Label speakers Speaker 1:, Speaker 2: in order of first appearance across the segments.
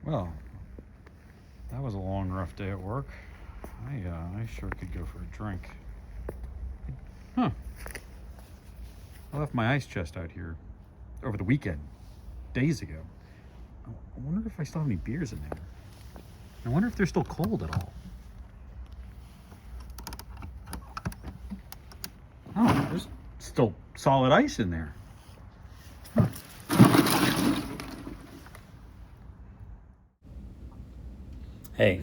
Speaker 1: Well, that was a long, rough day at work. I sure could go for a drink. Huh. I left my ice chest out here over the weekend, days ago. I wonder if I still have any beers in there. I wonder if they're still cold at all. Oh, there's still solid ice in there. Huh.
Speaker 2: Hey,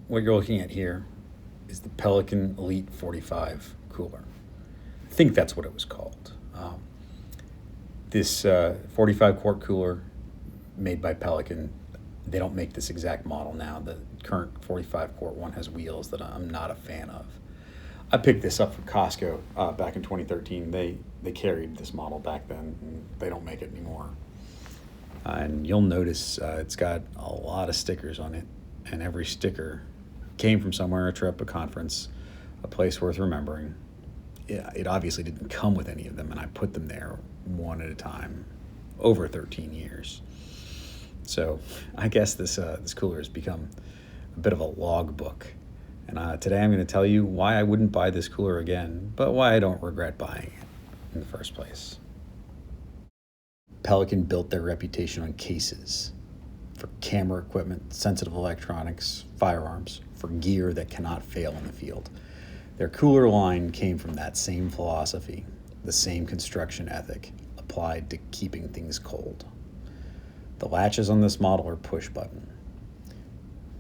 Speaker 2: what you're looking at here is the Pelican Elite 45 cooler. I think that's what it was called. This 45 quart cooler made by Pelican, they don't make this exact model now. The current 45 quart one has wheels that I'm not a fan of. I picked this up from Costco back in 2013. They carried this model back then, and they don't make it anymore. And you'll notice it's got a lot of stickers on it, and every sticker came from somewhere, a trip, a conference, a place worth remembering. Yeah, it obviously didn't come with any of them, and I put them there one at a time over 13 years. So I guess this cooler has become a bit of a logbook. And today I'm going to tell you why I wouldn't buy this cooler again, but why I don't regret buying it in the first place. Pelican built their reputation on cases for camera equipment, sensitive electronics, firearms, for gear that cannot fail in the field. Their cooler line came from that same philosophy, the same construction ethic applied to keeping things cold. The latches on this model are push button.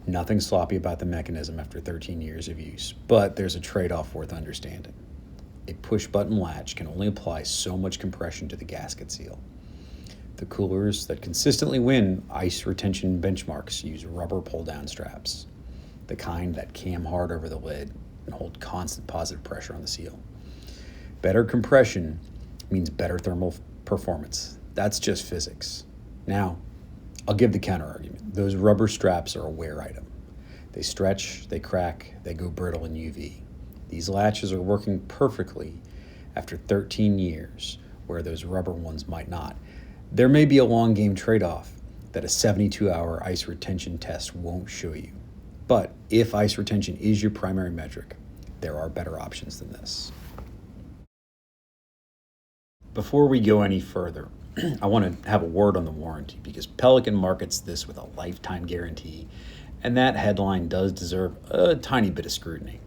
Speaker 2: Nothing sloppy about the mechanism after 13 years of use, but there's a trade-off worth understanding. A push button latch can only apply so much compression to the gasket seal. The coolers that consistently win ice retention benchmarks use rubber pull-down straps, the kind that cam hard over the lid and hold constant positive pressure on the seal. Better compression means better thermal performance. That's just physics. Now, I'll give the counter argument. Those rubber straps are a wear item. They stretch, they crack, they go brittle in UV. These latches are working perfectly after 13 years, where those rubber ones might not. There may be a long game trade-off that a 72-hour ice retention test won't show you. But if ice retention is your primary metric, there are better options than this. Before we go any further, I want to have a word on the warranty because Pelican markets this with a lifetime guarantee, and that headline does deserve a tiny bit of scrutiny.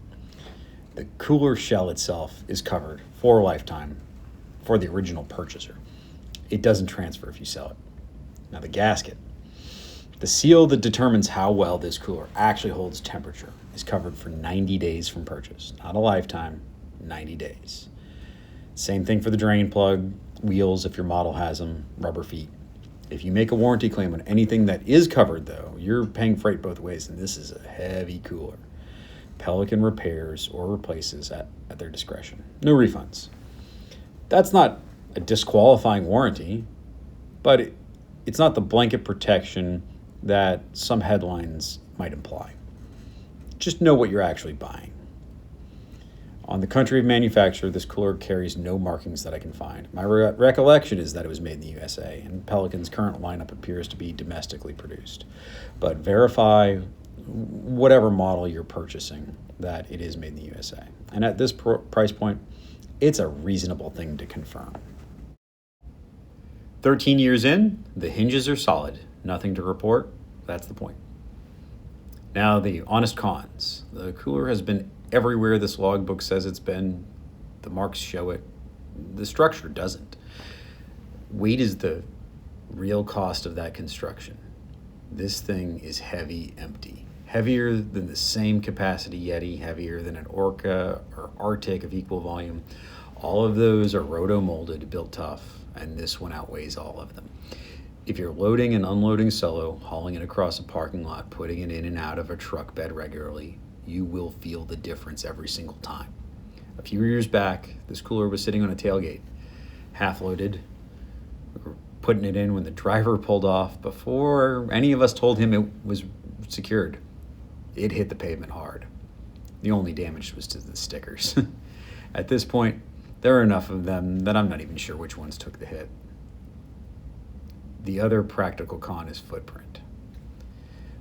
Speaker 2: The cooler shell itself is covered for a lifetime for the original purchaser. It doesn't transfer if you sell it. Now the gasket, the seal that determines how well this cooler actually holds temperature, is covered for 90 days from purchase. Not a lifetime, 90 days. Same thing for the drain plug, wheels if your model has them, rubber feet. If you make a warranty claim on anything that is covered though, you're paying freight both ways, and this is a heavy cooler. Pelican repairs or replaces at their discretion. No refunds. That's not a disqualifying warranty, but it's not the blanket protection that some headlines might imply. Just know what you're actually buying. On the country of manufacture, this cooler carries no markings that I can find. My recollection is that it was made in the USA, and Pelican's current lineup appears to be domestically produced. But verify whatever model you're purchasing that it is made in the USA. And at this price point, it's a reasonable thing to confirm. 13 years in, the hinges are solid. Nothing to report. That's the point. Now, the honest cons. The cooler has been everywhere this logbook says it's been. The marks show it. The structure doesn't. Weight is the real cost of that construction. This thing is heavy, empty. Heavier than the same capacity Yeti, heavier than an Orca or Arctic of equal volume. All of those are roto-molded, built tough, and this one outweighs all of them. If you're loading and unloading solo, hauling it across a parking lot, putting it in and out of a truck bed regularly, you will feel the difference every single time. A few years back, this cooler was sitting on a tailgate, half loaded. We were putting it in when the driver pulled off before any of us told him it was secured. It hit the pavement hard. The only damage was to the stickers. At this point, there are enough of them that I'm not even sure which ones took the hit. The other practical con is footprint.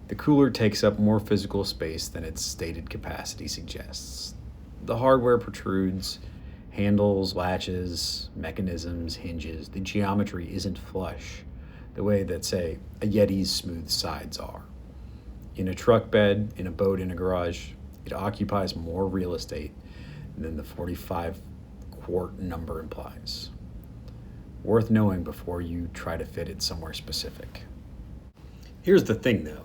Speaker 2: The cooler takes up more physical space than its stated capacity suggests. The hardware protrudes, handles, latches, mechanisms, hinges. The geometry isn't flush, the way that, say, a Yeti's smooth sides are. In a truck bed, in a boat, in a garage, it occupies more real estate than the 45 quart number implies. Worth knowing before you try to fit it somewhere specific. Here's the thing though,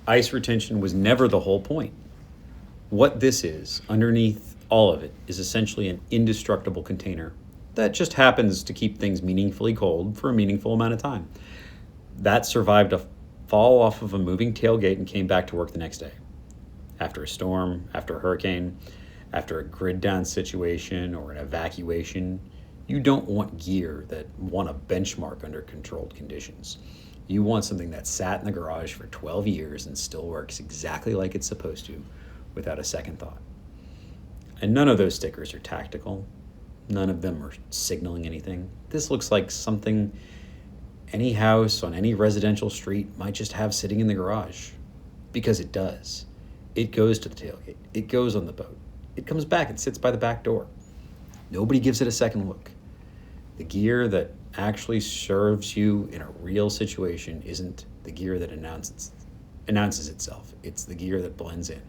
Speaker 2: ice retention was never the whole point. What this is, underneath all of it, is essentially an indestructible container that just happens to keep things meaningfully cold for a meaningful amount of time. That survived a fall off of a moving tailgate and came back to work the next day. After a storm, after a hurricane, after a grid down situation or an evacuation, you don't want gear that won a benchmark under controlled conditions. You want something that sat in the garage for 12 years and still works exactly like it's supposed to without a second thought. And none of those stickers are tactical. None of them are signaling anything. This looks like something any house on any residential street might just have sitting in the garage. Because it does. It goes to the tailgate. It goes on the boat. It comes back and sits by the back door. Nobody gives it a second look. The gear that actually serves you in a real situation isn't the gear that announces itself. It's the gear that blends in,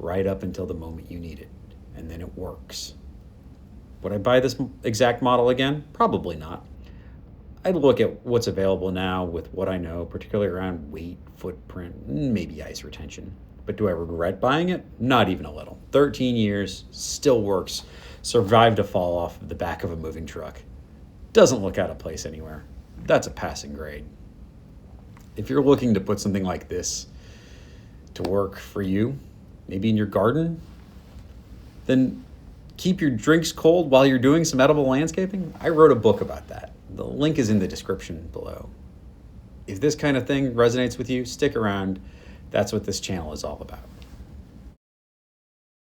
Speaker 2: right up until the moment you need it, and then it works. Would I buy this exact model again? Probably not. I'd look at what's available now with what I know, particularly around weight, footprint, maybe ice retention. But do I regret buying it? Not even a little. 13 years, still works, survived a fall off of the back of a moving truck. Doesn't look out of place anywhere. That's a passing grade. If you're looking to put something like this to work for you, maybe in your garden, then keep your drinks cold while you're doing some edible landscaping. I wrote a book about that. The link is in the description below. If this kind of thing resonates with you, stick around. That's what this channel is all about.